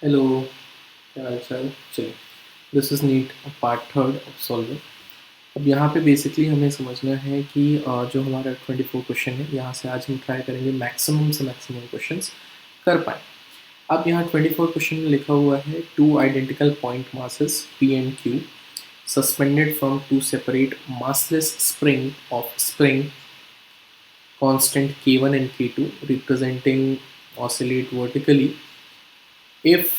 Hello, क्या हाल चाल। चलिए, this is NEET part third of solving. अब यहाँ पे बेसिकली हमें समझना है कि जो हमारा 24 क्वेश्चन है, यहाँ से आज हम ट्राई करेंगे मैक्सिमम से मैक्सिमम क्वेश्चंस कर पाएँ। अब यहाँ 24 क्वेश्चन में लिखा हुआ है two identical point masses P and Q suspended from two separate massless spring constant K1 and K2 representing oscillate vertically if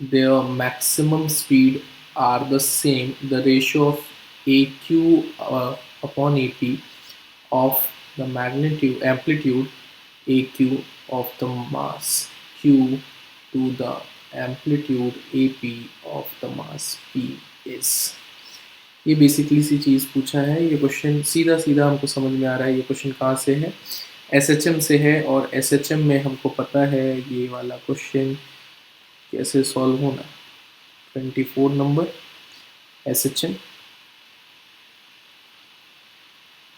their maximum speed are the same, the ratio of AQ upon AP of the magnitude amplitude AQ of the mass Q to the amplitude AP of the mass P is। ये basically सी चीज़ पूछा है। ये question सीधा सीधा हमको समझ में आ रहा है। ये क्वेश्चन कहाँ से है? एसएचएम से है, और एसएचएम में हमको पता है ये वाला क्वेश्चन कैसे सॉल्व होना। 24 number SHM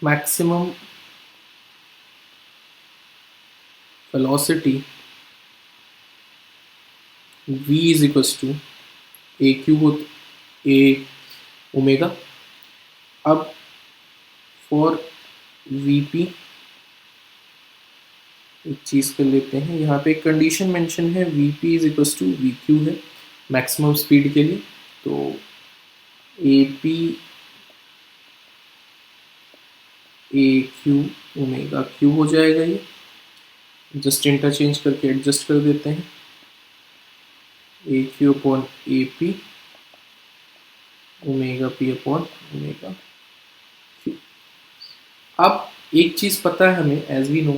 maximum velocity v is equals to a q a omega. अब फॉर vp एक चीज़ कर लेते हैं, यहाँ पे एक कंडीशन मेंशन है vp is equals to vq है मैक्सिमम स्पीड के लिए। तो ap a q omega q हो जाएगा। ये जस्ट इंटरचेंज करके एडजस्ट कर देते हैं। A Q upon A P omega P upon omega Q. अब एक चीज पता है हमें, as we know,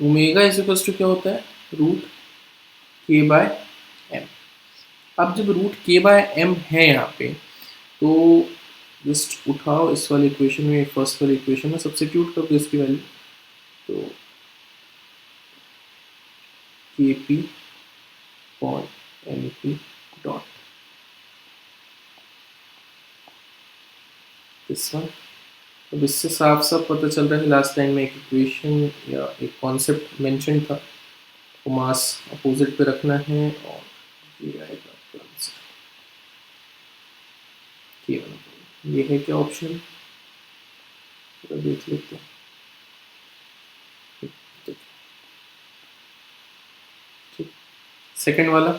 omega is equal to क्या होता है? रूट के बाय एम। अब जब रूट के बाय एम है यहाँ पे, तो जस्ट उठाओ इस वाले इक्वेशन में, फर्स्ट वाले इक्वेशन में सब्स्टिट्यूट कर दो इसकी वैल्यू। तो K P upon M P dot this one. अब इससे साफ साफ पता चल रहा है, लास्ट लाइन में एक इक्वेशन या एक कॉन्सेप्ट मेंशन था, तो मास अपोजिट पे रखना है और ये आएगा ये है क्या ऑप्शन, पूरा देख लेते हैं। ठीक, सेकंड वाला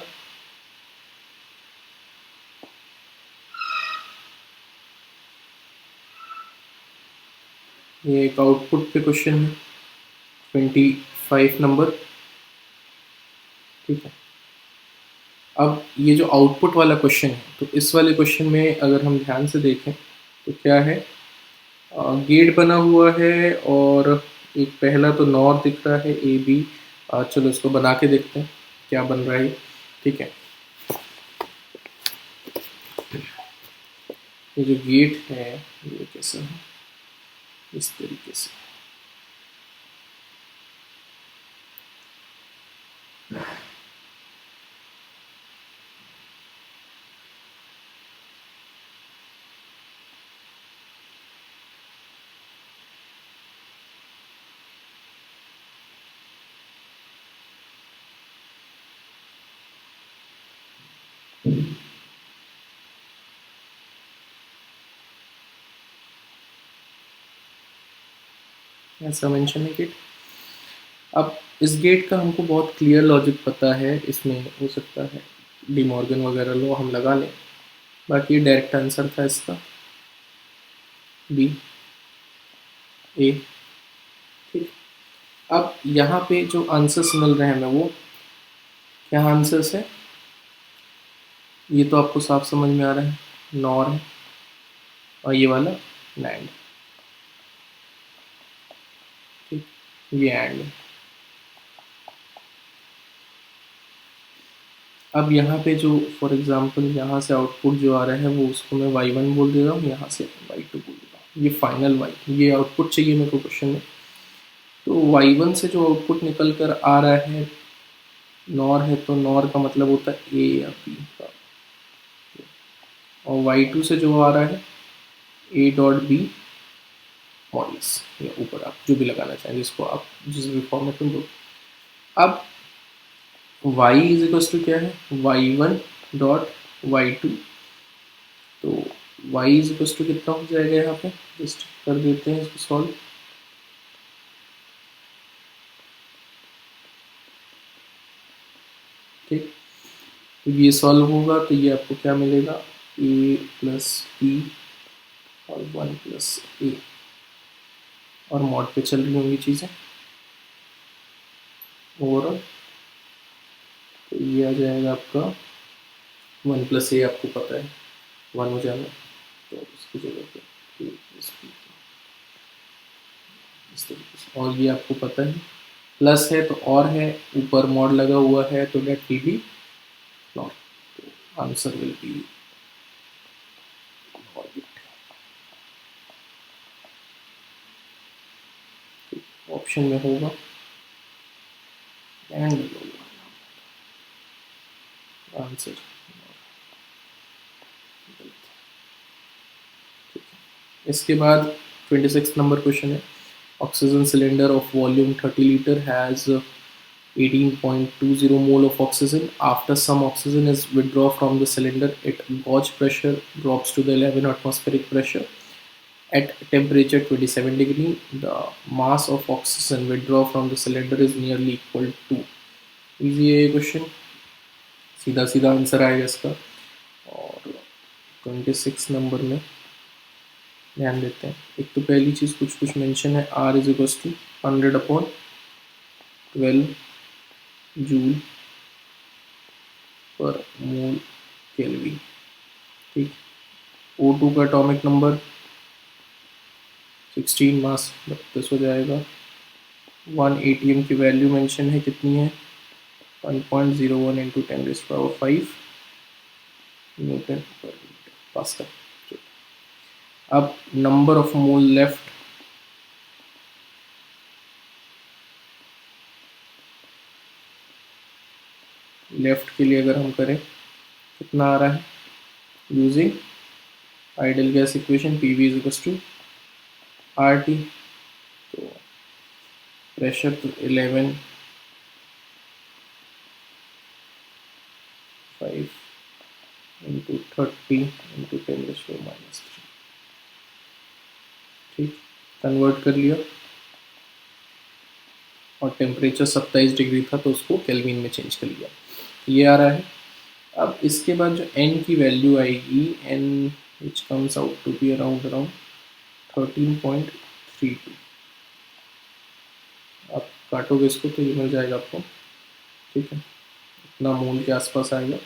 ये एक आउटपुट पे क्वेश्चन है, 25 नंबर। ठीक है, अब ये जो आउटपुट वाला क्वेश्चन है, तो इस वाले क्वेश्चन में अगर हम ध्यान से देखें तो क्या है, गेट बना हुआ है और एक पहला तो नॉर दिख रहा है ए बी। चलो इसको बना के देखते हैं क्या बन रहा है। ठीक है, ये जो गेट है ये कैसा है, इस तरीके से। ऐसा मेंशन है गेट। अब इस गेट का हमको बहुत क्लियर लॉजिक पता है, इसमें हो सकता है डी मॉर्गन वगैरह लो हम लगा लें, बाकी डायरेक्ट आंसर था इसका बी ए। ठीक, अब यहाँ पे जो आंसर्स मिल रहे हैं हमें, वो क्या आंसर्स है, ये तो आपको साफ समझ में आ रहा है, नॉर है और ये वाला लैंड। ठीक, ये एंड है। अब यहाँ पे जो फॉर एग्जांपल यहाँ से आउटपुट जो आ रहा है, वो उसको मैं y1 बोल दे रहा हूँ, यहाँ से y2 बोल दे रहा हूँ। ये फाइनल y, ये आउटपुट चाहिए मेरे को क्वेश्चन में। तो y1 से जो आउटपुट निकल कर आ रहा है नॉर है, तो नॉर का मतलब होता है ए या बी का, और y2 से जो आ रहा है ए डॉट बी मॉडल्स या ऊपर आप जो भी लगाना चाहें, जिसको आप जिस भी फॉर्मेट में दो। अब y इज इक्वल्स टू क्या है, y1 डॉट y2, तो y इज इक्वल्स टू कितना हो जाएगा, यहाँ पे जस्ट कर देते हैं इसको सॉल्व। ठीक, तो ये सॉल्व होगा तो ये आपको क्या मिलेगा, a प्लस b और 1 प्लस a, और मॉड पे चल रही होंगी चीज़ें ओवरऑल। तो ये आ जाएगा आपका 1 प्लस a, आपको पता है 1 हो जाना, तो उसकी जगह पे a प्लस b इस तरीके से, और ये आपको पता है प्लस है तो और है, ऊपर मॉड लगा हुआ है तो डेट विल बी नॉट, तो आंसर विल बी ऑप्शन में होगा एंड आंसर। इसके बाद 26 नंबर क्वेश्चन है, oxygen cylinder of volume 30 litre has 18.20 mole of oxygen. After some oxygen is withdrawn from the cylinder, its gauge pressure drops to the 11 atmospheric pressure. At temperature 27 degree, the mass of oxygen withdrawn from the cylinder is nearly equal to. Easy है ये question, सीधा सीधा answer आएगा इसका। और 26 number में ध्यान देते हैं, एक तो पहली चीज़ कुछ मेंशन है, R is equals to 100/12 joule per mole kelvin. ठीक, O2 का एटॉमिक नंबर 16, मास 32 हो जाएगा। 1 ATM की वैल्यू मेंशन है, कितनी है 1.01 into 10⁵ newton per metre pascal. अब नंबर ऑफ मोल लेफ्ट, के लिए अगर हम करें कितना आ रहा है, using ideal gas equation PV is equals to RT, तो प्रेशर तो 11 5 इंटू 30 इंटू 10⁻⁻3। ठीक, कन्वर्ट कर लिया, और टेम्परेचर 27 डिग्री था तो उसको केल्विन में चेंज कर लिया, ये आ रहा है। अब इसके बाद जो n की वैल्यू आएगी, n which comes out to be around 13.32, आप काटोगे इसको तो ये मिल जाएगा आपको। ठीक है, इतना मोल के आसपास आएगा।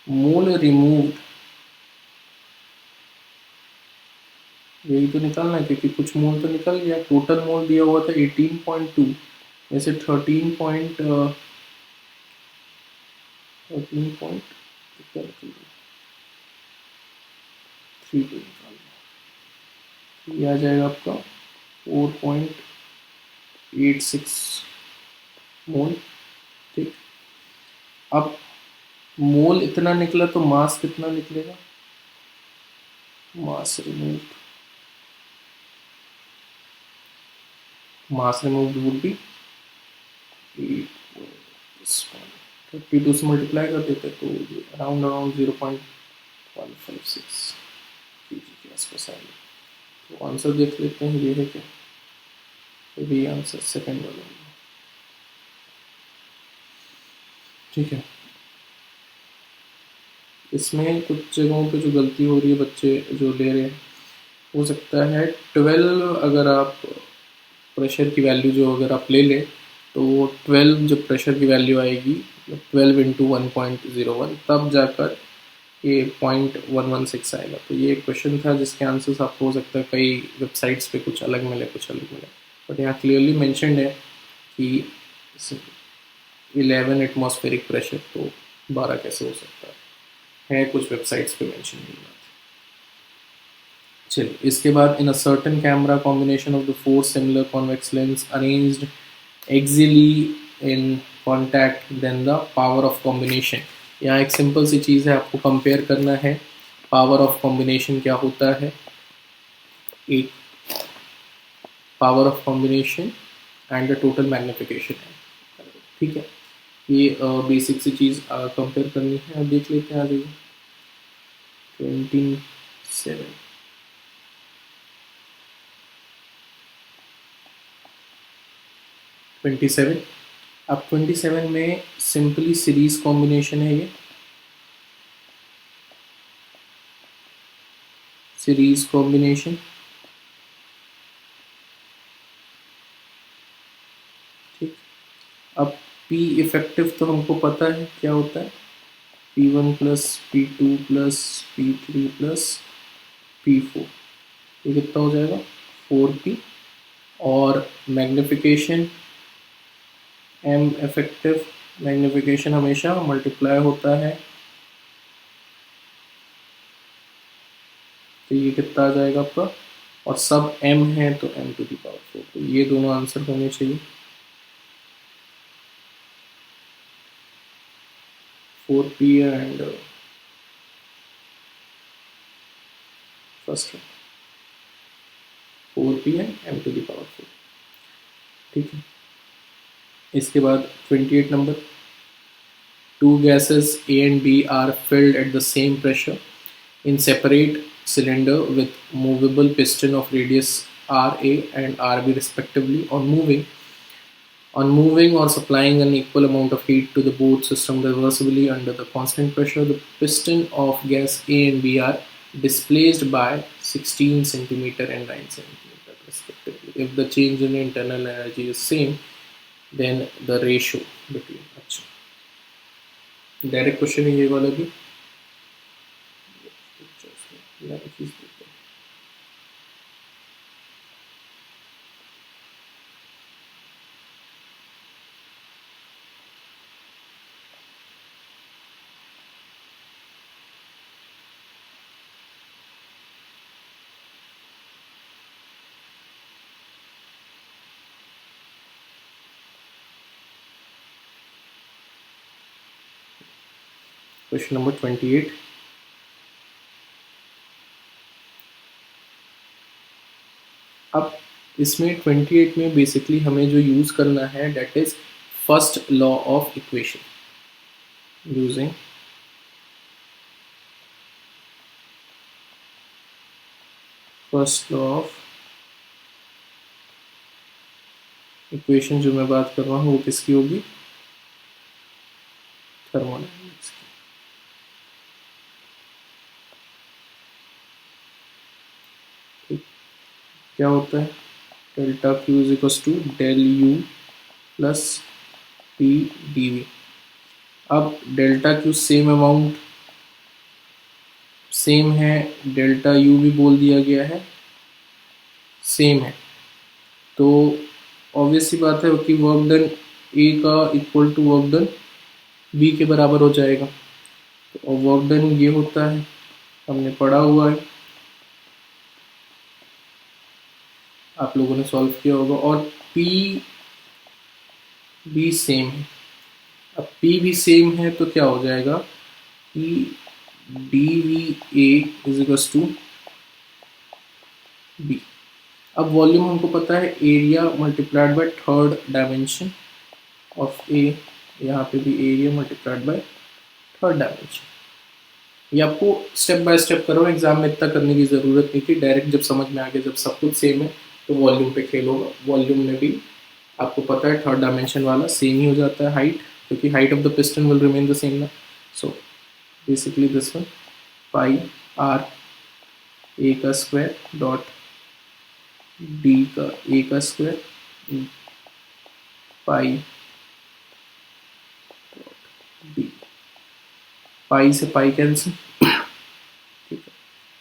मोल रिमूव्ड, यही तो निकालना है क्योंकि कुछ मोल तो निकल गया, टोटल मोल दिया हुआ था 18.2 में से 13 पॉइंट ये आ जाएगा आपका 4.86 मोल। ठीक, अब मोल इतना निकला तो मास कितना निकलेगा, मास रिमूव्ड वुड बी 32 से मल्टीप्लाई कर देते तो अराउंड 0.156 kg के आसपास आएगा। तो आंसर देख लेते हैं, ये है क्या, तो भी आंसर सेकंड वाला होगा। ठीक है, इसमें कुछ जगहों पे जो गलती हो रही है बच्चे जो ले रहे हैं, हो सकता है 12 अगर आप प्रेशर की वैल्यू जो अगर आप ले लें तो 12 जब प्रेशर की वैल्यू आएगी 12 इंटू 1.01 तब जाकर ये 0.116 आएगा। तो ये एक क्वेश्चन था जिसके आंसर्स आपको हो सकता है कई वेबसाइट्स पे कुछ अलग मिले कुछ अलग मिले, बट यहाँ क्लियरली मेंशन्ड है कि 11 एटमॉस्फेरिक प्रेशर, तो 12 कैसे हो सकता है कुछ वेबसाइट्स पे मेंशन नहीं हुआ। चलिए, इसके बाद in a certain camera combination of the 4 similar convex lens arranged axially in contact then the power of combination. यहाँ एक सिंपल सी चीज़ है, आपको कंपेयर करना है पावर ऑफ कॉम्बिनेशन क्या होता है। एक power of combination and the total magnification है। ठीक है, ये बेसिक सी चीज़ कंपेयर करनी है। अब देख लेते हैं आ जाइए 27 27। अब 27 में सिंपली सीरीज कॉम्बिनेशन है, ये सीरीज कॉम्बिनेशन। ठीक, अब P इफेक्टिव तो हमको पता है क्या होता है, P1 plus P2 plus P3 plus P4, ये कितना हो जाएगा 4P। और मैग्निफिकेशन M इफेक्टिव, मैग्निफिकेशन हमेशा मल्टीप्लाई होता है, तो ये कितना आ जाएगा आपका, और सब M है तो M टू द पावर 4, तो ये दोनों आंसर होने चाहिए। 4P and first 4P and M to the power 4। ठीक है, इसके बाद 28 number, two gases A and B are filled at the same pressure in separate cylinder with movable piston of radius RA and RB respectively. On moving or supplying an equal amount of heat to the both system reversibly under the constant pressure, the piston of gas A and B are displaced by 16 centimeter and 9 centimeter respectively. If the change in internal energy is same, then the ratio between, अच्छा direct question है ये वाला भी। Question number 28, अब इसमें 28 में basically हमें जो यूज करना है that is first law of equation. Using first law of equation, जो मैं बात कर रहा हूँ वो किसकी होगी, थर्मोडायनेमिक्स की। ठीक, क्या होता है, delta Q is equal to del U plus P D V. अब delta Q same amount same है, डेल्टा यू भी बोल दिया गया है सेम है, तो ऑब्वियस सी बात है कि वर्क डन ए का equal to work done B के बराबर हो जाएगा। तो वर्क डन ये होता है, हमने पढ़ा हुआ है, आप लोगों ने सॉल्व किया होगा। और पी भी सेम है, अब पी भी सेम है तो क्या हो जाएगा, P D V A is equal to B. अब वॉल्यूम हमको पता है, area multiplied by third dimension of A, यहाँ पे भी area multiplied by third dimension. ये आपको स्टेप बाय स्टेप करो, एग्जाम में इतना करने की ज़रूरत नहीं थी, डायरेक्ट जब समझ में आ गया, जब सब कुछ सेम है तो वॉल्यूम पे खेल होगा। वॉल्यूम में भी आपको पता है थर्ड डायमेंशन वाला सेम ही हो जाता है हाइट, क्योंकि height of the piston will remain the same ना। So basically this one pi R A का स्क्वायर डॉट डी का ए का स्क्वायर पाई डी, पाई से पाई कैंसिल। ठीक है,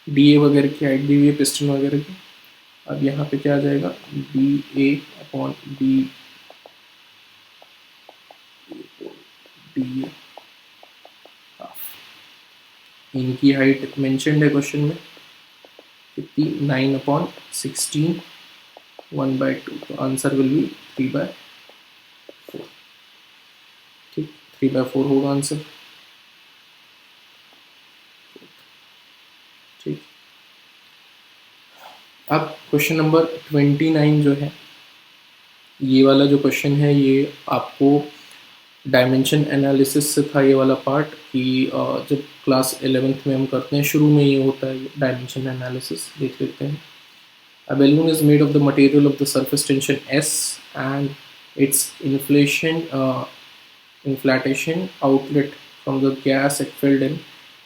डी ए वगैरह की हाइट दी हुई है पिस्टन वगैरह की। अब यहाँ पे क्या आ जाएगा, D A upon D D A half. इनकी हाइट मेंशन्ड है क्वेश्चन में कितनी, 9/16 1/2, तो आंसर विल बी 3/4। ठीक, 3/4 होगा आंसर। ठीक, अब क्वेश्चन नंबर 29 जो है, ये वाला जो क्वेश्चन है ये आपको डायमेंशन एनालिसिस से था ये वाला पार्ट कि जब क्लास 11th में हम करते हैं शुरू में ये होता है डायमेंशन एनालिसिस। देख लेते हैं। A balloon is made of the material of the surface tension S and its inflatation outlet from the gas it filled in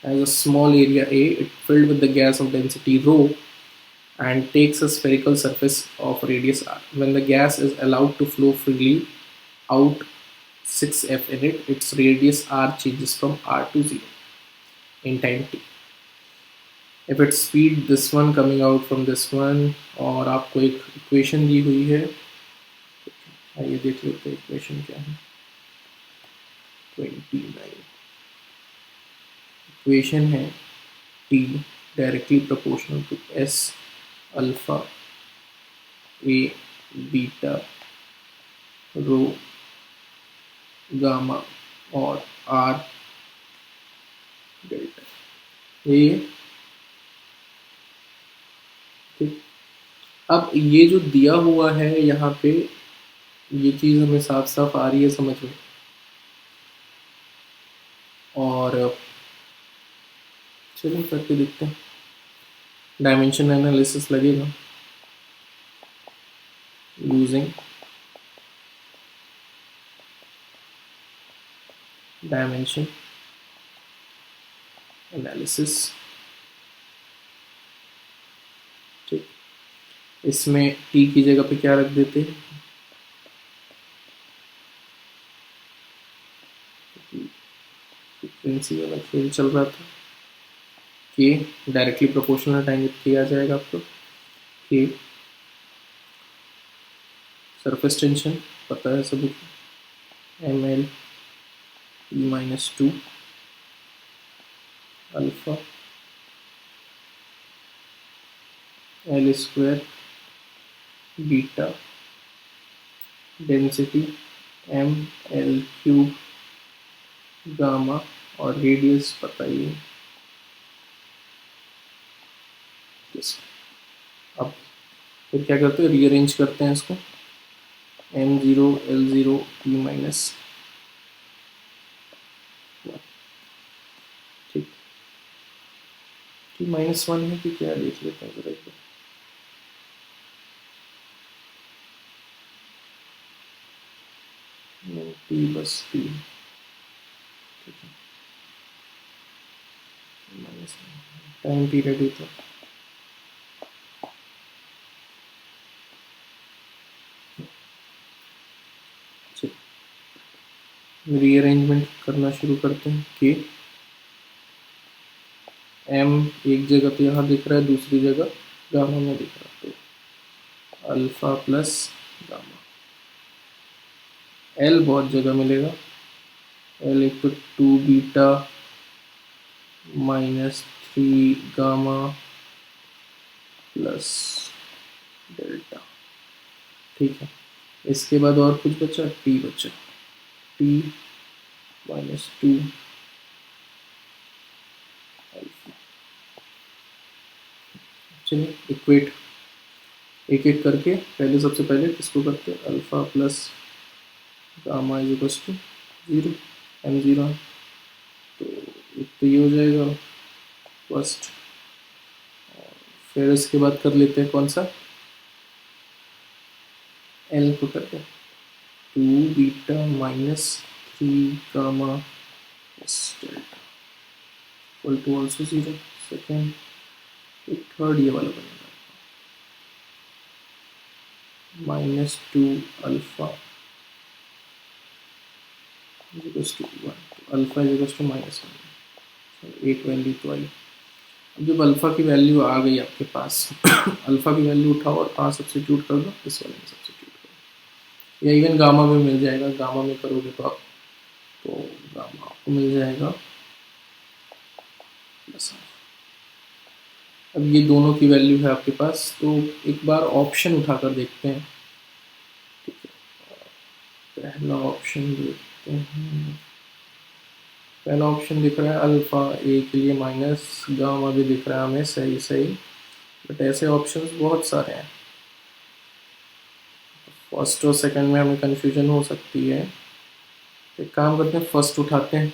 has a small area A. It filled with the gas of density rho and takes a spherical surface of radius r. When the gas is allowed to flow freely out 6f in it, its radius r changes from r to 0 in time t. If its speed this one coming out from this one, और आपको एक equation दी हुई है, आइए देख लेते हैं equation क्या है। 29 इक्वेशन है t directly proportional to s alpha a beta rho gamma और r डेल्टा। ये अब ये जो दिया हुआ है यहाँ पे, ये चीज़ हमें साफ साफ आ रही है समझ में। और चलिए करके देखते हैं। डायमेंशन एनालिसिस लगेगा यूजिंग डायमेंशन एनालिसिस। ठीक, इसमें टी की जगह पे क्या रख देते हैं, फ्रीक्वेंसी वाला खेल चल रहा था कि डायरेक्टली प्रोपोर्शनल टाइम किया जाएगा आपको कि सरफेस टेंशन पता है सभी को, M L E minus 2 alpha L square beta density M L cube gamma और रेडियस पता ही है। अब फिर क्या करते हैं, रीअरेंज करते हैं इसको, m0 l0 p माइनस, ठीक, t माइनस 1 है कि क्या, देख लेते हैं जरा एक बार। t बस t, ठीक है, माइनस टाइम पीरियड ही था। रीअरेंजमेंट करना शुरू करते हैं कि m एक जगह पे यहाँ दिख रहा है, दूसरी जगह गामा में दिख रहा है, तो अल्फा प्लस गामा। l बहुत जगह मिलेगा, l एक तो 2 beta minus 3 gamma plus delta, ठीक है। इसके बाद और कुछ बचा, t बचा, t माइनस 2 अल्फा। चलिए इक्वेट एक एक करके, पहले सबसे पहले किसको करते हैं, alpha plus gamma is equal to 0, m0, तो एक तो ये हो जाएगा फर्स्ट। फिर इसके बाद कर लेते हैं कौन सा, l को करते हैं 2 beta minus 3 gamma plus delta equal to also 0। Second, एक थर्ड ये वाला बनेगा माइनस 2 अल्फा इक्वल्स टू 1, तो अल्फा इक्वल्स टू माइनस 1, एक वैल्यू तो आई। जब अल्फा की वैल्यू आ गई आपके पास अल्फा की वैल्यू उठाओ और कहाँ सब्स्टिट्यूट कर दो, इस वाले में सब्स्टिट्यूट करो, या इवन गामा में मिल जाएगा। गामा में करोगे तो आप, तो गामा आपको मिल जाएगा प्लस। अब ये दोनों की वैल्यू है आपके पास, तो एक बार ऑप्शन उठाकर देखते हैं, ठीक है। पहला ऑप्शन देखते हैं, पहला ऑप्शन दिख रहा है अल्फा ए के लिए माइनस, गामा भी दिख रहा है हमें, सही सही, बट ऐसे ऑप्शंस बहुत सारे हैं, फर्स्ट और सेकंड में हमें कंफ्यूजन हो सकती है। एक काम करते हैं, फर्स्ट उठाते हैं।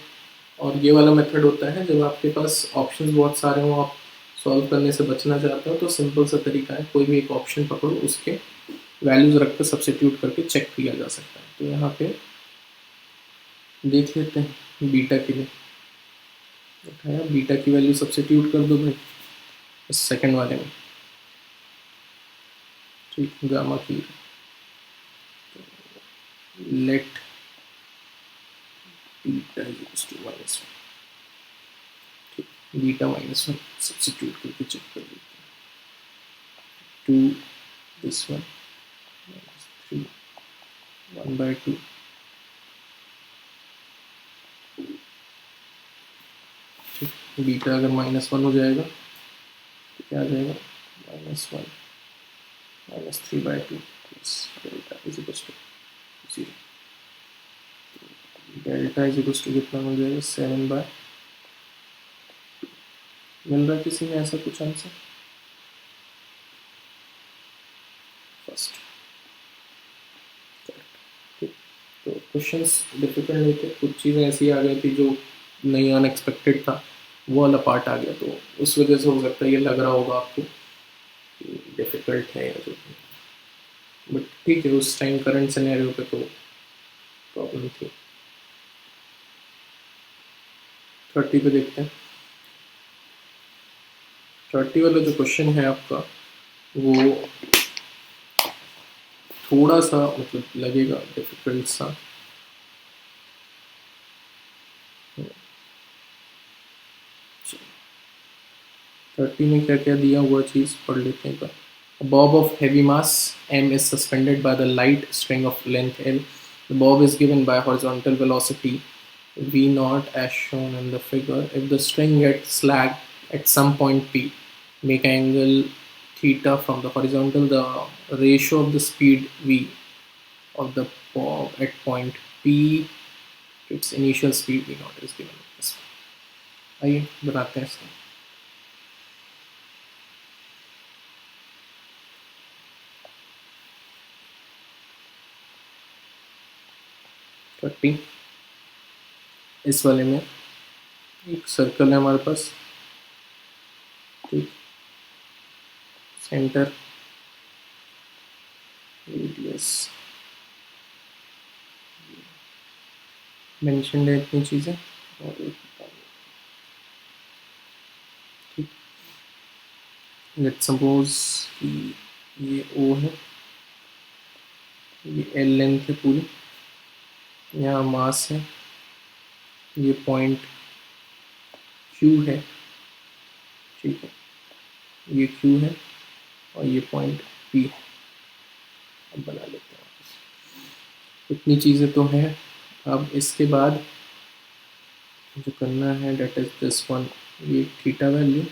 और ये वाला मेथड होता है जब आपके पास ऑप्शंस बहुत सारे हों, आप सॉल्व करने से बचना चाहते हो, तो सिंपल सा तरीका है, कोई भी एक ऑप्शन पकड़ो, उसके वैल्यूज़ रख कर सब्सिट्यूट करके चेक किया जा सकता है। तो यहाँ पे देख लेते हैं बीटा के लिए, उठाया, बीटा की वैल्यू सब्सिट्यूट कर दो भाई इस सेकंड वाले में, ठीक, गामा की लेट बीटा इक्वल्स टू -1, ठीक, बीटा -1 सब्सिट्यूट करके चेक कर देते हैं, 2 दिस वन -3 1/2, ठीक, बीटा अगर -1 हो जाएगा तो क्या आ जाएगा, -1 -3/2 plus delta is equals to 0। Delta is equals to कितना मिल जाएगा, 7/, मिल रहा है किसी में ऐसा कुछ आंसर? फर्स्ट, ठीक। तो क्वेश्चंस डिफिकल्ट नहीं थे, कुछ चीज़ें ऐसी आ गई थी जो नहीं, अनएक्सपेक्टेड था, वो वाला पार्ट आ गया, तो उस वजह से हो सकता है ये लग रहा होगा आपको कि डिफिकल्ट है या जो, बट ठीक है, उस टाइम करंट सिनेरियो पे तो प्रॉब्लम थी। 30 पे देखते हैं। 30 वाला जो क्वेश्चन है आपका, वो थोड़ा सा मतलब लगेगा डिफिकल्ट सा। 30 में क्या क्या दिया हुआ चीज़ पढ़ लेते हैं। A bob of heavy mass m is suspended by the light string of length l. The bob is given by horizontal velocity v naught as shown in the figure. If the string gets slack at some point p, make angle theta from the horizontal. The ratio of the speed v of the bob at point p to its initial speed v naught is given. आइए बनाते हैं इसको। 30, इस वाले में एक circle है हमारे पास, ठीक, सेंटर, रेडियस, मेंशन है इतनी चीज़ें, और ठीक, लेट सपोज कि ये ओ है, ये एल लेंथ है पूरी, यहाँ मास है, ये पॉइंट क्यू है, ठीक है, ये क्यू है, और ये पॉइंट पी है। अब बना लेते हैं वापस। इतनी चीज़ें तो हैं। अब इसके बाद जो करना है डेट इज दिस वन, ये थीटा वैल्यू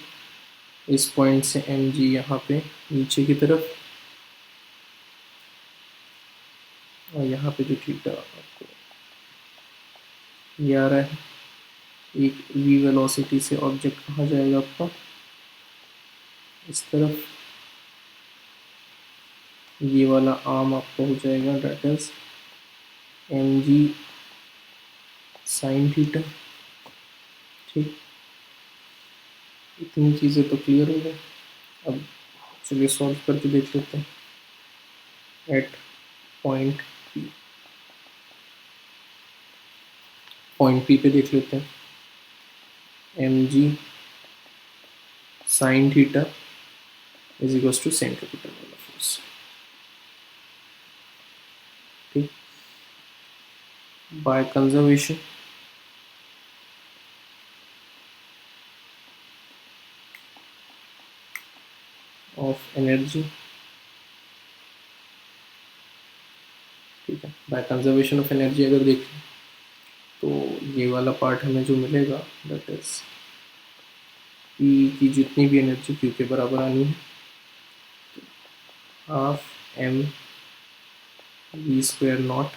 इस पॉइंट से एम जी यहाँ पे नीचे की तरफ, और यहाँ पे जो थीटा आपको ये आ रहा है, एक वी वेलोसिटी से ऑब्जेक्ट कहाँ जाएगा आपका, इस तरफ, ये वाला आर्म आपका हो जाएगा that is M G sine theta, ठीक। इतनी चीज़ें तो क्लियर हो गई। अब चलिए सॉल्व करके देख लेते हैं। At point P, point P पे देख लेते हैं, M G sine theta is equals to centripetal वाला फोर्स, ठीक। बाय कंजर्वेशन ऑफ एनर्जी, ठीक है, बाय कंजर्वेशन ऑफ एनर्जी अगर देखें तो ये वाला पार्ट हमें जो मिलेगा दैट इज पी की जितनी भी एनर्जी क्यू के बराबर आनी है, half M V square naught,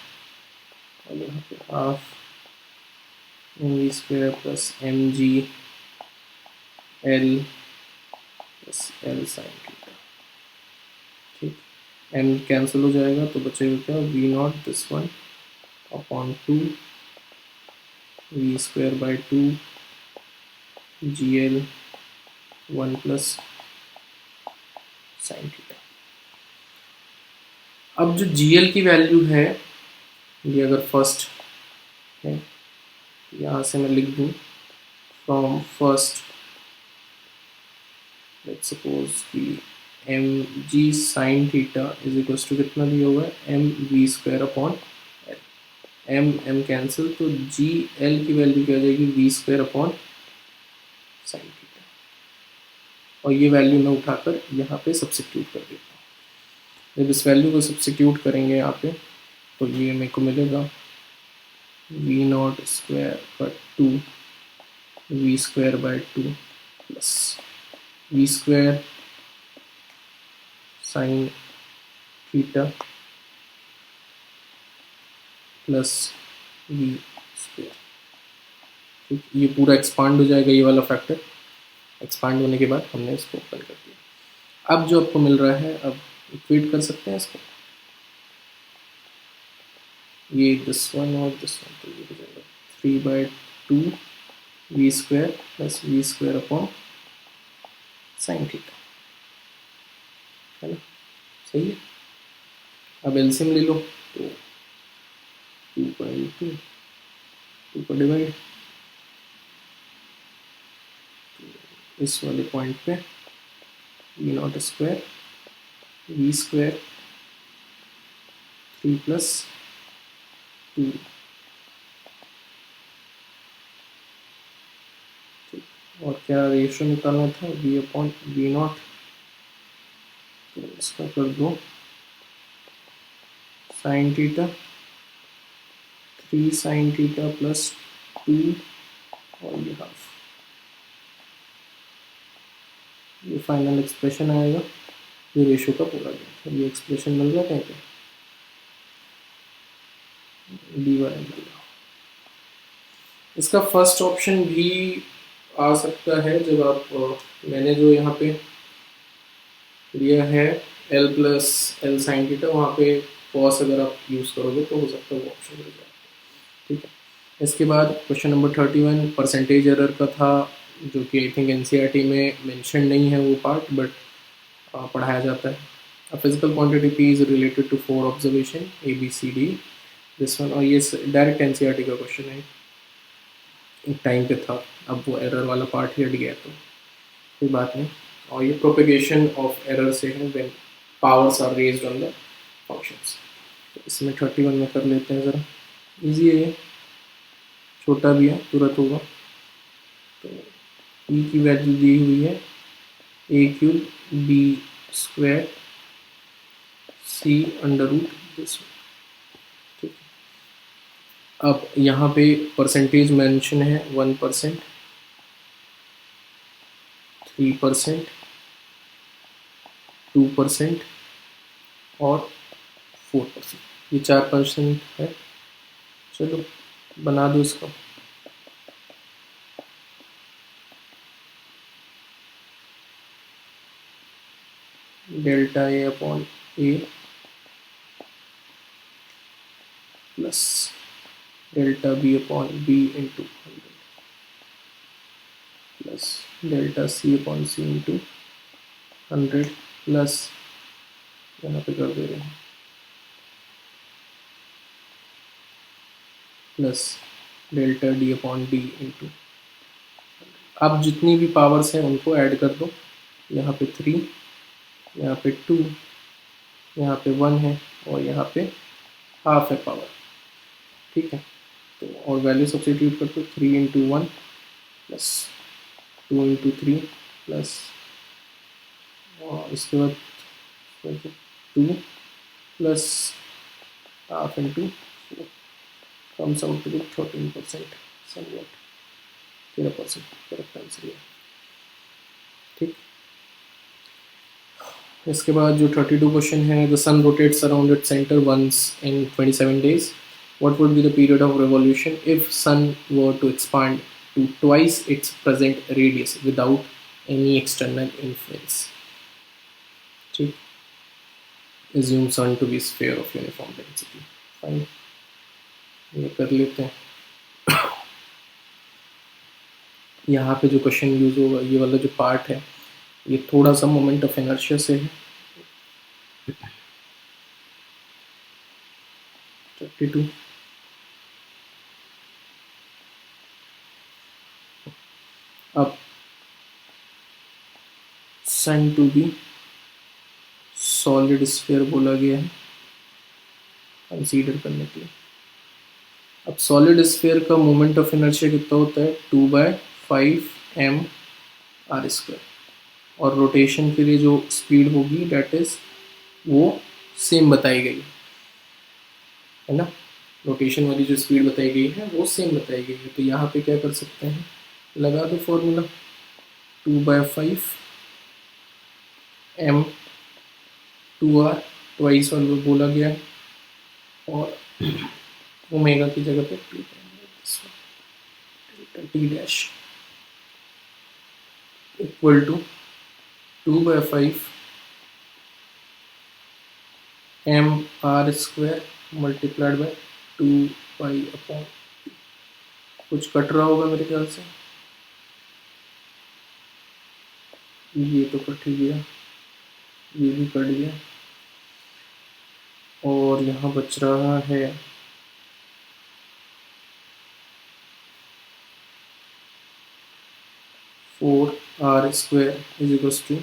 और यहाँ पे half M V square plus M G L plus L sine theta, M cancel हो जाएगा तो बचेगा क्या, V naught this one upon 2 V square by 2 G L 1 plus sine theta. अब जो जी एल की वैल्यू है, ये अगर फर्स्ट है, यहाँ से मैं लिख दूँ फ्रॉम फर्स्ट, लेट्स सपोज कि M G sine theta is equal to कितना दिया हुआ है, M V square upon L, M cancel, तो जी एल की वैल्यू क्या आ जाएगी, V square upon sine theta, और ये वैल्यू मैं उठाकर यहाँ पे सब्स्टिट्यूट कर देता हूँ। जब इस वैल्यू को सब्स्टिट्यूट करेंगे यहाँ पे तो ये मेरे को मिलेगा वी नॉट स्क्वायर पर 2 V square by 2 plus V square sine theta plus V square. ठीक, ये पूरा एक्सपांड हो जाएगा, ये वाला फैक्टर एक्सपांड होने के बाद हमने इसको ओपन कर दिया। अब जो आपको मिल रहा है, अब इक्वेट कर सकते हैं इसको, ये दिस वन और दिस वन, तो ये हो जाएगा 3/2 V square plus V square upon sine theta, है ना, सही है। अब एलसीएम ले लो तो 2/2 2 को डिवाइड इस वाले पॉइंट पे V naught square V square 3 plus 2, और क्या रेशियो निकालना था, वी अपॉन वी नॉट, तो इसका कर दो sine theta 3 sign theta plus 2 और ये हाफ, ये फाइनल एक्सप्रेशन आएगा, ये रेशियो का पूरा गया। ये एक्सप्रेशन मिल रहा है क्या, डी वाई मिल रहा। इसका फर्स्ट ऑप्शन भी आ सकता है, जब आप मैंने जो यहाँ पे लिया है L plus L sine theta, वहाँ पे कॉस अगर आप यूज़ करोगे तो हो सकता है वो ऑप्शन मिल जाए। ठीक है, इसके बाद क्वेश्चन नंबर 31 परसेंटेज एरर का था, जो कि आई थिंक एनसीईआरटी में मेंशन नहीं है वो पार्ट, बट पढ़ाया जाता है। A physical quantity P is related to 4 observation A B C D, this one, और ये डायरेक्ट एनसीईआरटी का क्वेश्चन है, एक टाइम पे था, अब वो एरर वाला पार्ट ही हट गया तो कोई बात नहीं। और ये प्रोपेगेशन ऑफ एरर से है when powers are raised on the functions. तो इसमें 31 में कर लेते हैं ज़रा, इजी है ये, छोटा भी है, तुरंत होगा। तो ई की वैल्यू दी हुई है A cube B square C under root this. ठीक, अब यहाँ पे परसेंटेज मेंशन है 1%, 3%, 2% और 4%, ये 4% है। चलो बना दो इसका, delta A upon A plus delta B upon B into 100 plus delta C upon C into 100 plus, यहाँ पे कर दे रहे हैं, plus delta D upon D into. अब जितनी भी पावर्स हैं उनको ऐड कर दो, यहाँ पे 3, यहाँ पे 2, यहाँ पे 1 है और यहाँ पे हाफ है पावर। ठीक है, तो और वैल्यू सब्स्टिट्यूट कर दो, 3 इंटू 1 प्लस 2 इंटू 3 प्लस, और इसके बाद 2 plus half into 4 comes out to be 13%, somewhat 13%, correct answer है। ठीक, इसके बाद जो 32 क्वेश्चन है, the sun rotates around its centre once in 27 days, what would be the period of revolution if sun were to expand to twice its present radius without any external influence। ठीक, assume sun to be sphere of uniform density. Fine, ये कर लेते हैं। यहाँ पे जो question use होगा, ये वाला जो पार्ट है, ये थोड़ा सा मोमेंट ऑफ इनर्शिया से है। 32 अब सन टू बी सॉलिड स्फीयर बोला गया है कंसीडर करने के लिए। अब सॉलिड स्फीयर का मोमेंट ऑफ इनर्शिया कितना होता है, 2/5 m r², और रोटेशन के लिए जो स्पीड होगी डेट इज वो सेम बताई गई है ना, रोटेशन वाली जो स्पीड बताई गई है वो सेम बताई गई है। तो यहाँ पे क्या कर सकते हैं, लगा दो फॉर्मूला, 2/5 m2r, ट्वाइस वाला बोला गया है, और ओमेगा की जगह पे T dash equal to 2/5 m r² multiplied by 2 pi upon, कुछ कट रहा होगा मेरे ख्याल से, ये तो कट ही गया, ये भी कट गया, और यहाँ बच रहा है 4r² is equals to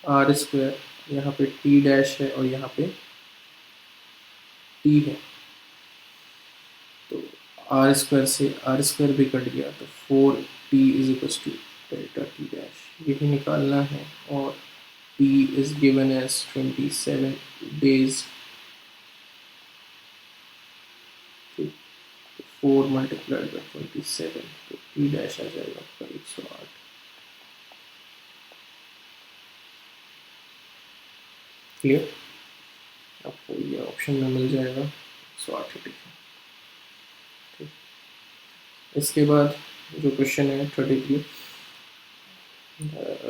r², यहाँ पे टी डैश है और यहाँ पे टी है, तो r² से r² भी कट गया, तो 4t is equals to delta T dash, यही निकालना है। और t इज given as 27 days, 4 multiplied by 27, तो टी डैश आ जाएगा आपका 108। क्लियर, आपको ये ऑप्शन में मिल जाएगा 108 ही ठीक है। इसके बाद जो क्वेश्चन है 33,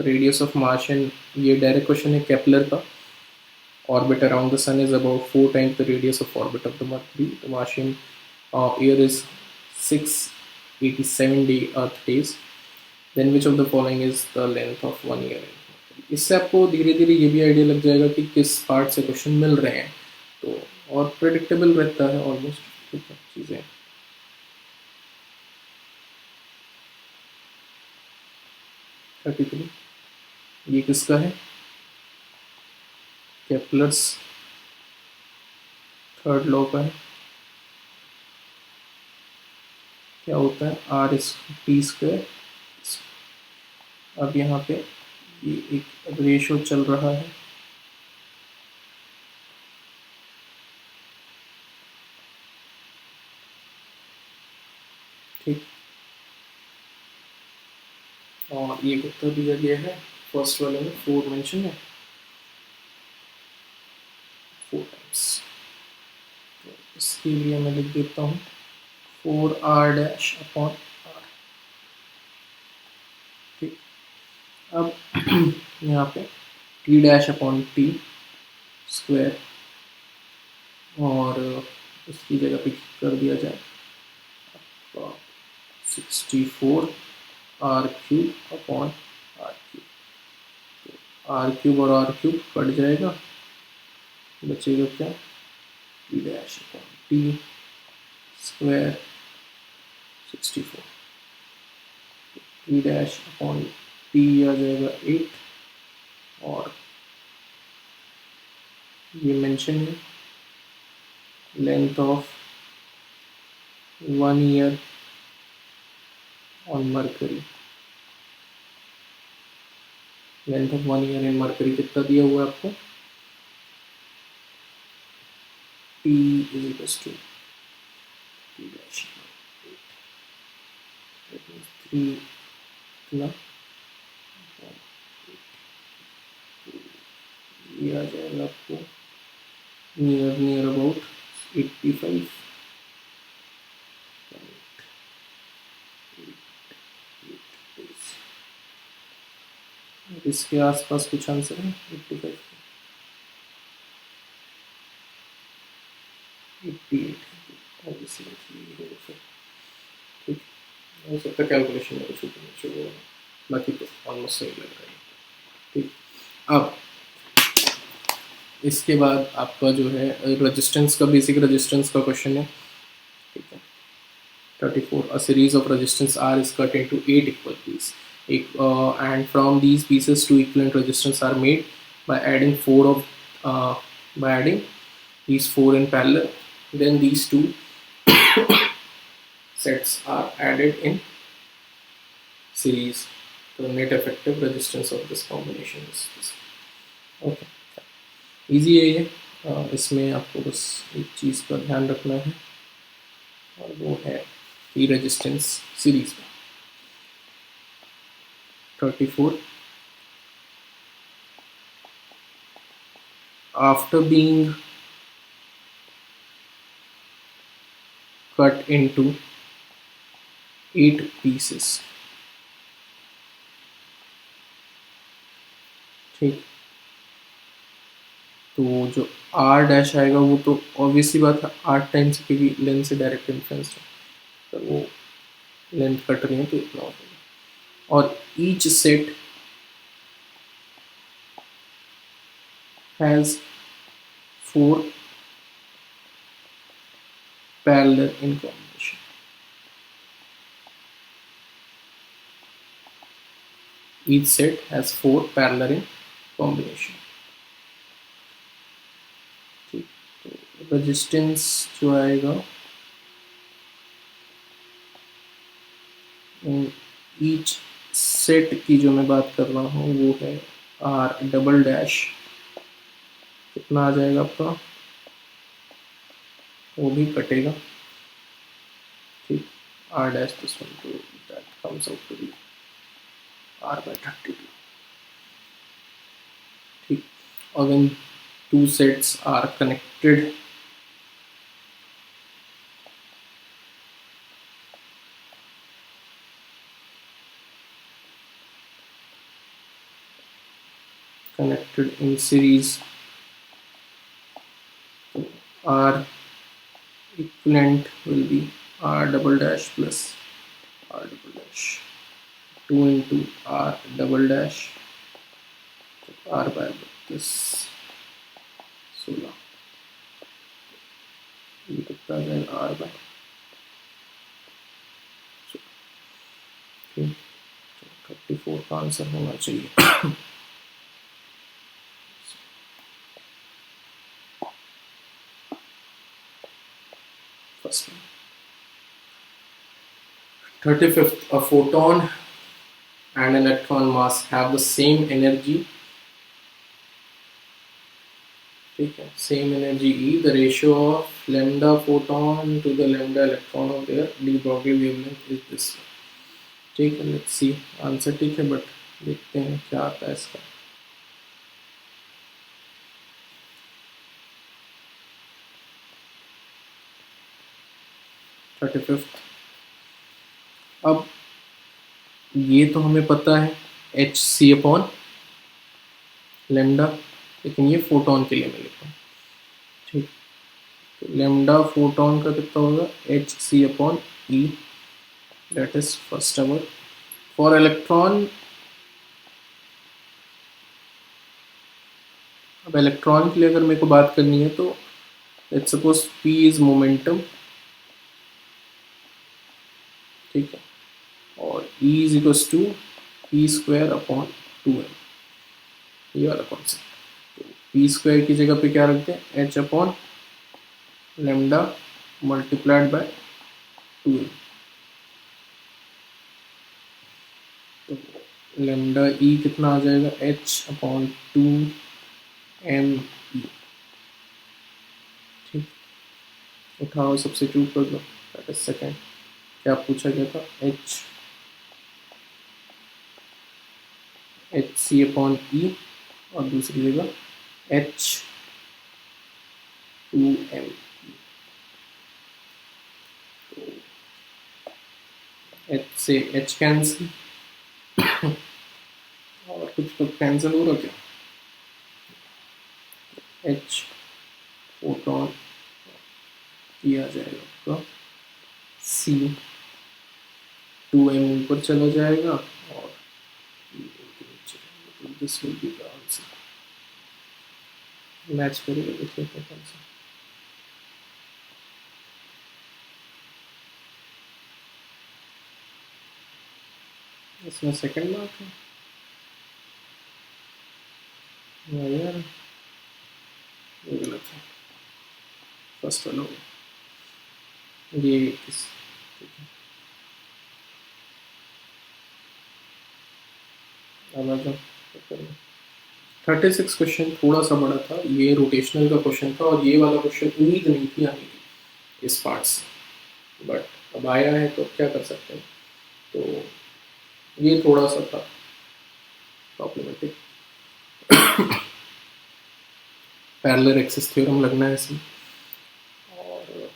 रेडियस ऑफ मार्शियन, ये डायरेक्ट क्वेश्चन है केपलर का। Orbit around the sun is about 4 times the radius of orbit of the Mercury, the Martian year is 687 day earth days, then which of the following is the length of 1 year. इससे आपको धीरे धीरे ये भी idea लग जाएगा कि किस पार्ट से क्वेश्चन मिल रहे हैं, तो और प्रेडिक्टेबल रहता है ऑलमोस्ट चीज़ें। ये किसका है, केपलर्स थर्ड लॉ का है। क्या होता है, r इज t²। अब यहाँ पे ये एक रेशो चल रहा है, ठीक, और ये कितना दिया गया है, फर्स्ट वाले में 4 मेंशन है, 4 times, तो इसके लिए मैं लिख देता हूँ 4r' अपॉन r, ठीक। अब यहाँ पे t' अपॉन t², और इसकी जगह पे कर दिया जाए 64r³ अपॉन r³, r³ और r³ कट जाएगा, बचेगा क्या, t' upon t² 64, t' upon t आ जाएगा 8, और ये मेंशन है length of 1 year on Mercury, length of 1 year in Mercury कितना दिया हुआ है आपको, t is equals to t dash 3 ना, ये आ जाएगा आपको नियर अबाउट 85, इसके आसपास कुछ आंसर है 85 का। ठीक, हो सकता है कैलकुलेशन में कुछ ऊपर नीचे हो, बाकी तो ऑलमोस्ट सही लग रहा है। ठीक, अब इसके बाद आपका जो है रेजिस्टेंस का, बेसिक रेजिस्टेंस का क्वेश्चन है। ठीक है, 34 a series of resistance R is cut into 8 equal pieces, and from these pieces 2 equivalent resistance are made by adding by adding these 4 in parallel. Then these two sets are added in series. The net effective resistance of this combination is this. Okay, easy है ये। इसमें आपको बस एक चीज़ का ध्यान रखना है, और वो है कि रेजिस्टेंस सीरीज में 34 after being cut into 8 pieces। ठीक, तो जो R डैश आएगा वो तो ऑब्वियसली बात है, R टाइम्स क्योंकि लेंथ से डायरेक्ट इन्फ्लुएंस है, तो वो लेंथ कट रही है तो इतना होगा। और each set has 4 parallel in combination। Each set has 4 parallel in combination। ठीक, तो रेजिस्टेंस जो आएगा ईच सेट की जो मैं बात कर रहा हूँ वो है R डबल डैश, कितना आ जाएगा आपका, वो भी कटेगा। ठीक, R डैश दिस वन, तो that comes out to be R by 32। ठीक, और when two sets are connected, in series, R equivalent will be R double dash plus R double dash 2 into R double dash R by this 16, ये कितना आ जाएगा R by 34 का answer होना चाहिए। First one, 35th, a photon and an electron mass have the same energy। ठीक है, same energy E, the ratio of lambda photon to the lambda electron of their de Broglie wavelength is this। ठीक है, let's see answer. ठीक है, but देखते हैं क्या आता है इसका। अब ये तो हमें पता है एच सी अपॉन लेमडा, लेकिन ये फोटोन के लिए मैं लिखा हूँ। ठीक, तो लेमडा फोटोन का कितना होगा, H C upon E, that is first hour. For electron, अब इलेक्ट्रॉन के लिए अगर मेरे को बात करनी है तो let's suppose P is momentum. ठीक है, और E is equals to P square upon 2m, ये वाला कॉन्सेप्ट। तो पी स्क्वायर की जगह पे क्या रखते हैं, h upon lambda multiplied by 2m। तो लेमडा E कितना आ जाएगा, h अपॉन 2m E। ठीक, उठाओ सब्स्टिट्यूट कर दो, दैट इज सेकेंड। क्या पूछा गया था, एच सी अपॉन ई, और दूसरी जगह h 2m। तो h से h कैंसिल, और कुछ तो कैंसिल हो रहा क्या, h फोटोन, ये आ जाएगा आपका सी 2m ऊपर चला जाएगा और this will be the answer. Match करेगा, देखिए कौन सा। इसमें सेकंड मार्क है यार, ये गलत है, फर्स्ट वाला ये इस 36 क्वेश्चन थोड़ा सा बड़ा था, ये रोटेशनल का क्वेश्चन था और ये वाला क्वेश्चन उम्मीद नहीं थी आने की इस पार्ट से, बट अब आया है तो क्या कर सकते हैं। तो ये थोड़ा सा था प्रॉब्लमेटिक। पैरेलल एक्सिस थ्योरम लगना है इसमें और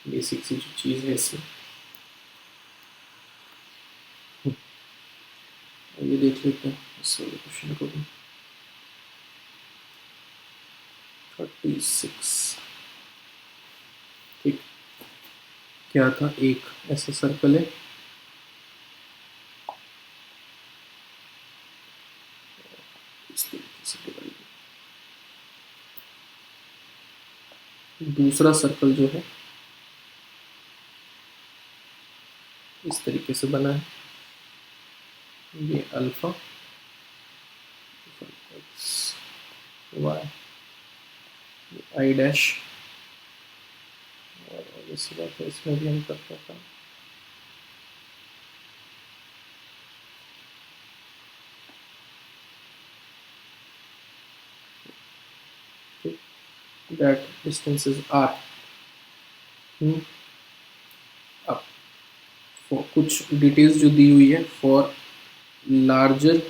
बेसिक सी जो चीज़ है इसमें ये देख लेते हैं इस वाले क्वेश्चन को भी। 36 ठीक, क्या था, एक ऐसा सर्कल है इस तरीके से डिवाइड, दूसरा सर्कल जो है इस तरीके से बना है, ये alpha X Y I dash, और इसी बात है इसमें भी हम कर पाते हैं। That distance is r। अब कुछ डिटेल्स जो दी हुई है, फॉर लार्जर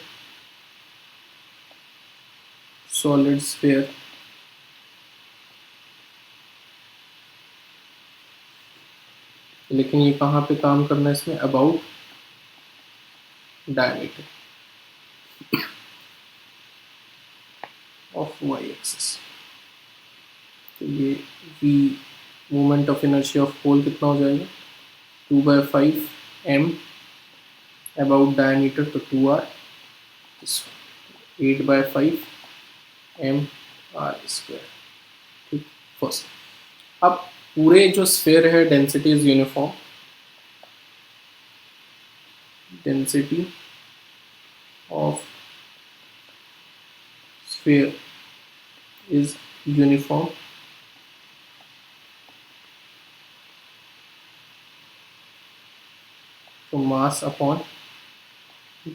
सॉलिड स्फीयर लेकिन ये कहाँ पे काम करना है इसमें, about diameter of Y axis. तो ये v moment of inertia of hole कितना हो जाएगा, 2/5 m अबाउट डायमीटर तो 2r, 8/5 m r स्क्वायर। ठीक, फर्स्ट। अब पूरे जो स्फीयर है density is uniform, density of sphere is uniform तो मास अपॉन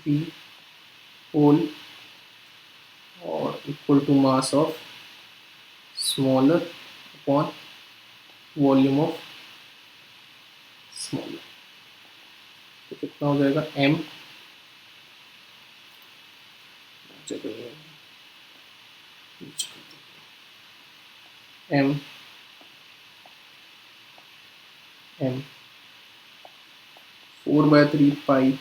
v होल और equal to mass of smaller upon volume of smaller. तो कितना हो जाएगा, m m m 4/3 pi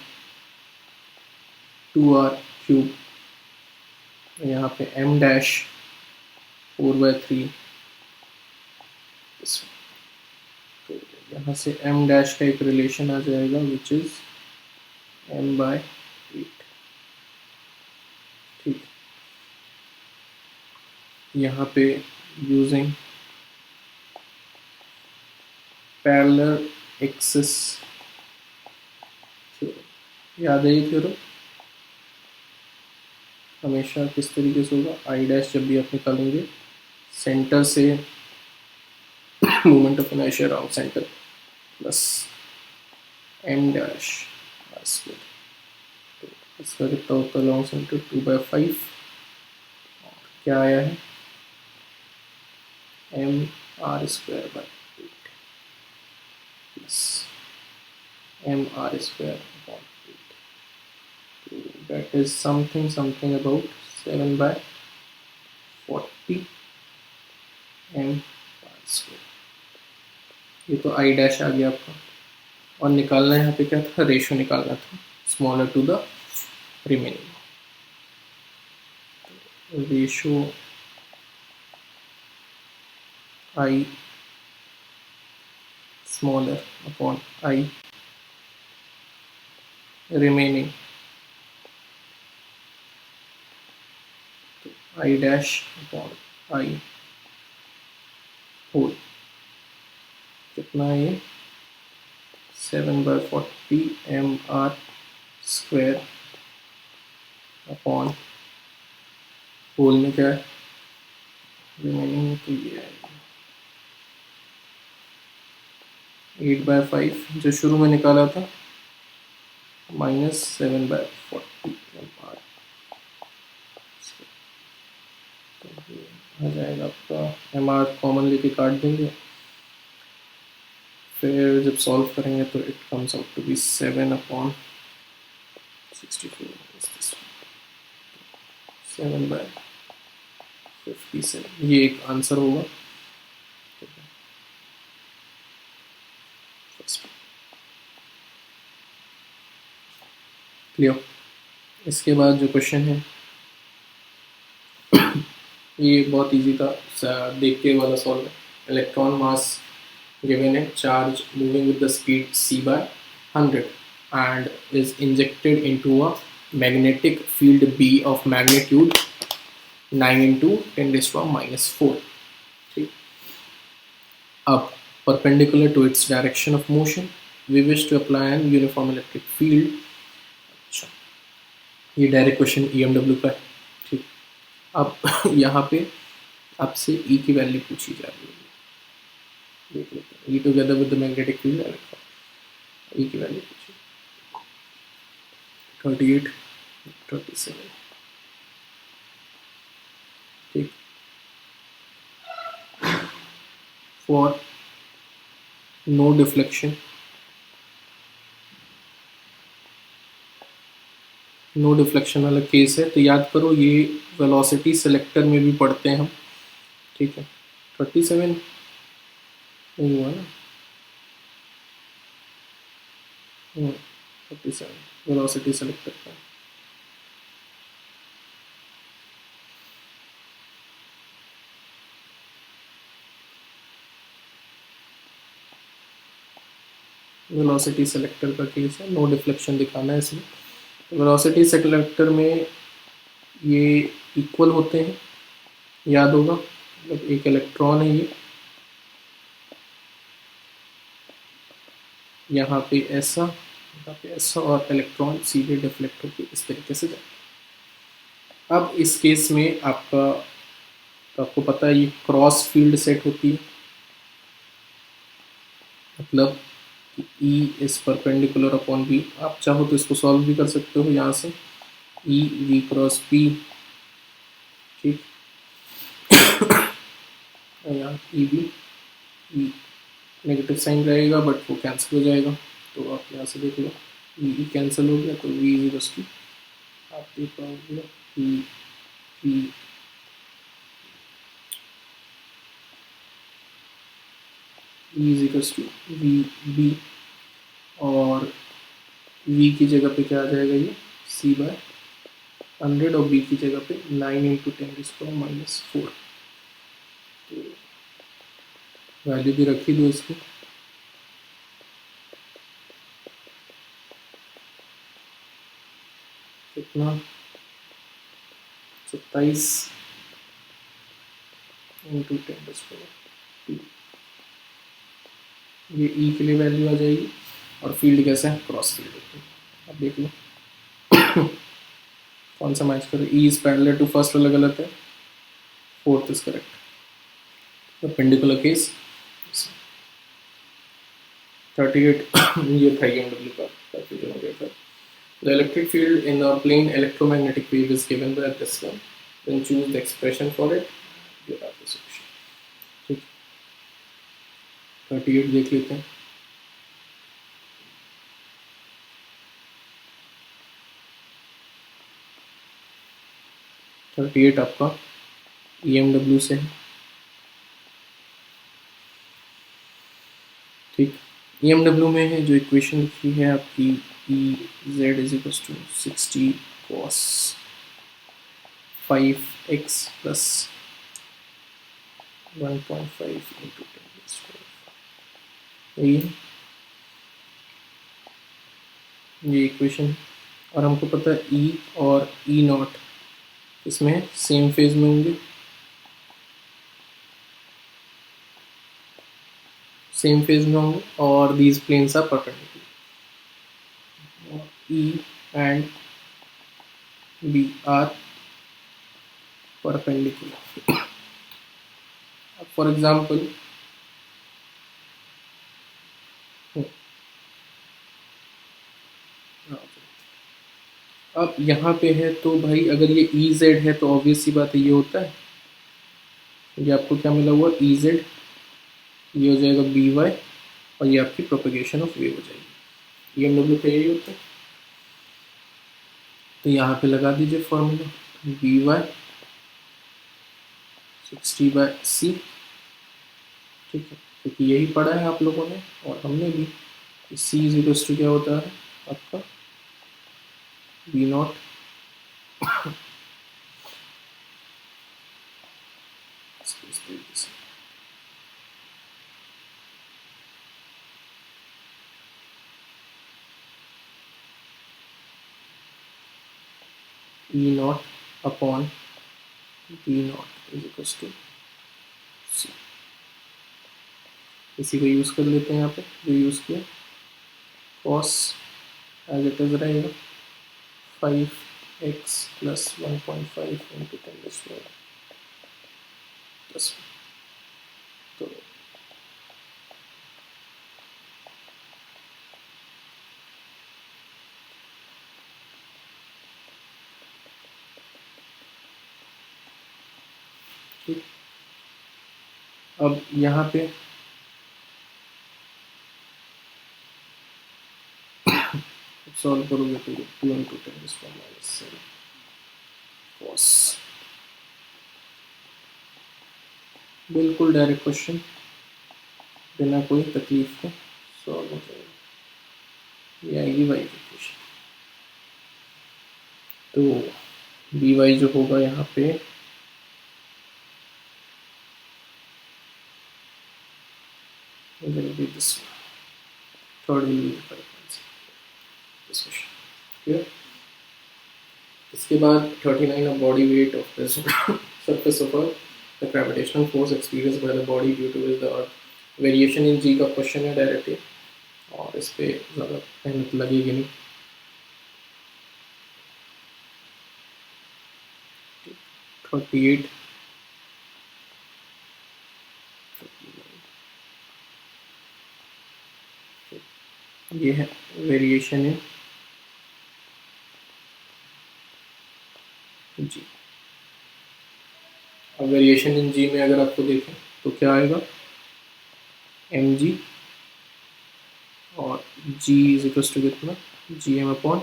2r cube, यहाँ पे m डैश 4/3, तो यहाँ से m डैश का एक रिलेशन आ जाएगा विच इज m/8। ठीक, यहाँ पे यूजिंग पैरेलल एक्सिस याद है ये थ्योरम हमेशा किस तरीके से होगा, आई डैश जब भी आप निकालेंगे सेंटर से moment of inertia around centre plus m dash R square, तो इसका कितना होता है अराउंड सेंटर 2/5, क्या आया है m r square by 8 plus m r square upon 8, so that is something about 7/40 m r square. ये तो आई डैश आ गया आपका, और निकालना यहाँ पे क्या था, रेशो निकालना था smaller to the remaining, ratio I smaller upon I remaining to I dash upon I whole, कितना है ये 7/40 mr स्क्वायर अपॉन होल में क्या है रिमेनिंग, तो ये है 8/5 जो शुरू में निकाला था माइनस 7/40 mr, तो ये आ जाएगा आपका mr कॉमन लेके काट देंगे, फिर जब सॉल्व करेंगे तो it comes out to be 7/64 7/57, ये एक आंसर होगा। क्लियर। इसके बाद जो क्वेश्चन है ये बहुत इजी था, देख के वाला सॉल्व है। Electron mass given a charge moving with the speed c/100 and is injected into a magnetic field B of magnitude 9 into 10⁻⁻⁴. ठीक, अब perpendicular to its direction of motion we wish to apply an uniform electric field. अच्छा, ये direct question EMW का है। ठीक, अब यहाँ पे आपसे E की वैल्यू पूछी जा रही है, देख लेते हैं। E together with the magnetic field electron, E की वैल्यू पूछी 38 37। ठीक, for no deflection, no deflection वाला केस है, तो याद करो ये वेलोसिटी सेलेक्टर में भी पढ़ते हैं हम। ठीक है, 37 नहीं हुआ ना, 37 वेलोसिटी सेलेक्टर का। वेलोसिटी सेलेक्टर का केस है, नो डिफ्लेक्शन दिखाना है इसमें। वेलोसिटी सेलेक्टर में ये इक्वल होते हैं, याद होगा, मतलब एक इलेक्ट्रॉन है ये, यहाँ पे ऐसा, यहाँ पे ऐसा, और इलेक्ट्रॉन सीधे डिफ्लेक्ट होकर इस तरीके से जाए। अब इस केस में आपका, तो आपको पता है ये क्रॉस फील्ड सेट होती है, मतलब E is perpendicular upon B। आप चाहो तो इसको सॉल्व भी कर सकते हो यहाँ से, E V क्रॉस P। ठीक, यहाँ E V, E negative sign रहेगा बट वो कैंसिल हो जाएगा, तो आप यहाँ से देख लो E कैंसिल हो गया, तो V इज टू, आप देख पाओगे E V is equals to V B, और v की जगह पे क्या आ जाएगा ये c/100, और b की जगह पे 9 इंटू 10⁻⁴। तो वैल्यू भी रख ही दो इसकी, कितना 27 इंटू 10⁻²। ये E के लिए वैल्यू आ जाएगी, और फील्ड कैसा है, क्रॉस फील्ड होती है। अब देख लो कौन सा मैच करें, E is parallel to first वाला गलत है, fourth is correct, perpendicular case 38 ये था EMW का कंफ्यूजन हो गया था। The electric field in a plane electromagnetic wave is given by this one, then choose the expression for it, you have the solution। ठीक, 38 देख लेते हैं। आपका EMW से है। ठीक, EMW में है जो इक्वेशन लिखी है आपकी Ez is equal to 60 cos 5x plus 1.5 into 10⁻²। यही है ये इक्वेशन। और हमको पता है ई और ई नॉट इसमें सेम फेज में होंगे, सेम फेज में होंगे और these planes are perpendicular. E and B are perpendicular. For example, अब यहाँ पे है तो भाई अगर ये ई जेड है तो ऑब्वियस सी बात है ये होता है, ये आपको क्या मिला हुआ ई जेड, ये हो जाएगा बी वाई और ये आपकी प्रोपेगेशन ऑफ वेव हो जाएगी। ई एम डब्ल्यू का यही होता है। तो यहाँ पे लगा दीजिए फॉर्मूला बी वाई 60/c, ठीक है, क्योंकि यही पढ़ा है आप लोगों ने और हमने भी। सी इज इक्वल टू क्या होता है आपका B not E not upon B not is equal to C. इसी को यूज़ कर लेते हैं यहाँ पे जो यूज़ किया, cos एज इट इज रहेगा 5x प्लस 1.5 इंटू 10⁻²। तो ठीक, अब यहाँ पे सॉल्व करोगे तो 2 इंटू 10⁻⁷ cos, बिल्कुल डायरेक्ट क्वेश्चन बिना कोई तकलीफ के सॉल्व हो जाएगा। ये आएगी वाई की इक्वेशन। तो बी वाई जो होगा यहाँ पे will be this one. Third will be the frequency. This question. Clear? इसके बाद 39 of body weight of the surface of Earth, the gravitational force experienced by the body due to which the Earth, variation in G का question है directly और इस पे ज़्यादा मेहनत लगेगी नहीं। 38 ये है वेरिएशन इन जी। अब वेरिएशन इन जी में अगर आपको देखें तो क्या आएगा एम जी और जी इज इक्वल टू कितना G M upon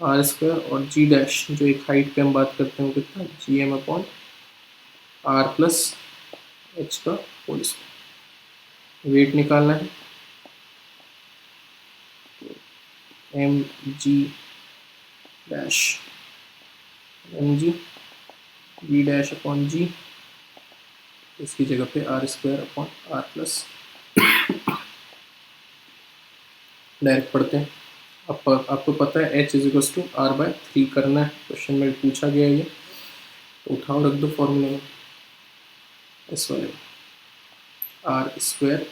R square और जी डैश जो एक हाइट पे हम बात करते हैं वो कितना G M upon R plus H का होल स्क्वायर। वेट निकालना है M G dash M G V dash upon G, इसकी जगह पे R square upon R plus, direct पढ़ते हैं। आपको पता है h is equal to r/3 करना है, क्वेश्चन में पूछा गया ये, तो उठाओ रख दो फॉर्मूले में इस वाले में R square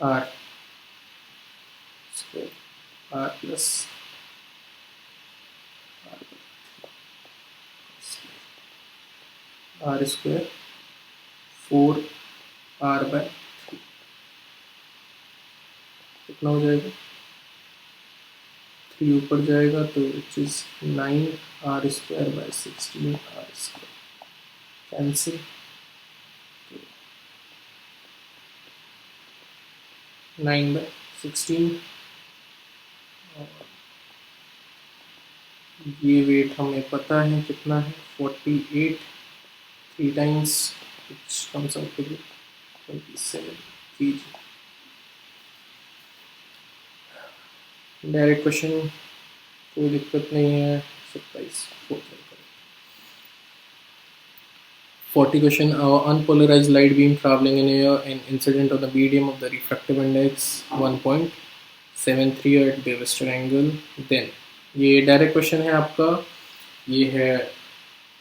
R plus R square 4r/3 कितना हो जाएगा 3 ऊपर जाएगा तो which is 9r²/16 r² cancel, 9/16 और ये वेट हमें पता है कितना है 48, 3 times which comes out to be 27 kg। Direct question कोई दिक्कत नहीं है, 27 40 question, unpolarized light beam traveling in air, an incident on the medium of the refractive index 1.73 at Brewster angle. Then ये डायरेक्ट क्वेश्चन है आपका, ये है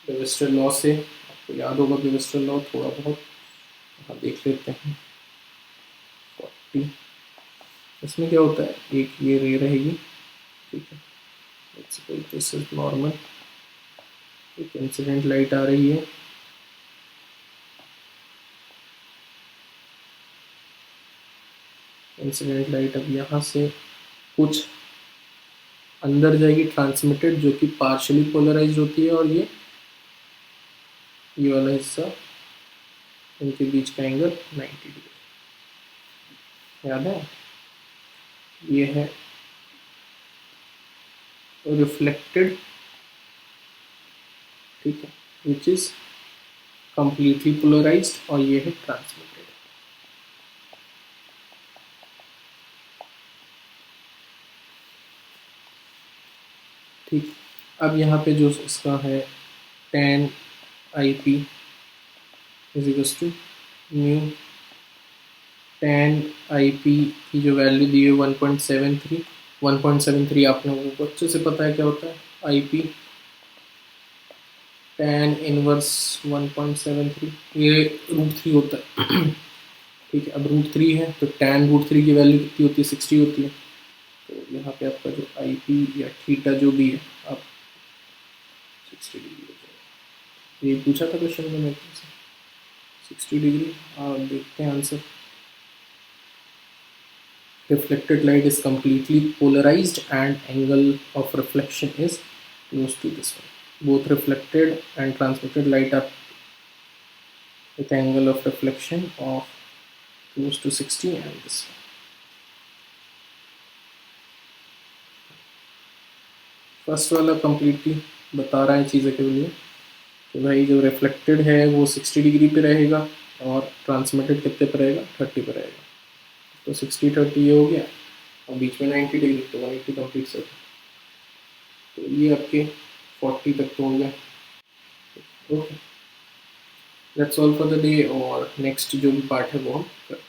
ब्रेविस्टर law से, आपको याद होगा ब्रेविस्टर लॉ थोड़ा बहुत, हाँ देख लेते हैं। 40 इसमें क्या होता है, एक ये रे रहेगी, ठीक है, let's suppose this is normal, एक इंसिडेंट लाइट आ रही है, इंसिडेंट लाइट अब यहाँ से कुछ अंदर जाएगी ट्रांसमिटेड, जो कि पार्शियली पोलराइज होती है, और ये वाला हिस्सा, इनके बीच का एंगल 90 डिग्री, याद है, ये है रिफ्लेक्टेड, ठीक है, विच इज कंप्लीटली पोलराइज्ड, और ये है ट्रांसमिटेड। ठीक, अब यहाँ पे जो इसका है tan IP is equals to mu tan IP की जो वैल्यू दी है 1.73 आपने वो अच्छे से पता है क्या होता है, IP tan इनवर्स 1.73, ये √3 होता है। ठीक है, अब √3 है तो tan √3 की वैल्यू कितनी होती है, 60 होती है, तो यहाँ पे आपका जो IP या थीटा जो भी है, आप 60 डिग्री हो जाएगा। ये पूछा था क्वेश्चन में मेरे से 60 डिग्री, और देखते हैं answer. Reflected light is completely polarized and angle of reflection is close to this one. Both reflected and transmitted light are with angle of reflection of close to 60 and this one. First वाला completely बता रहा है चीज़ें के लिए कि भाई जो रिफ्लेक्टेड है वो 60 डिग्री पे रहेगा और ट्रांसमिटेड कितने पे रहेगा, 30 पे रहेगा, तो 60-30 ये हो गया, और बीच में 90 डिग्री, तो 180 कंप्लीट से, तो ये आपके 40 तक तो हो गया। Okay, that's all for the day, और नेक्स्ट जो भी पार्ट है वो हम करते हैं।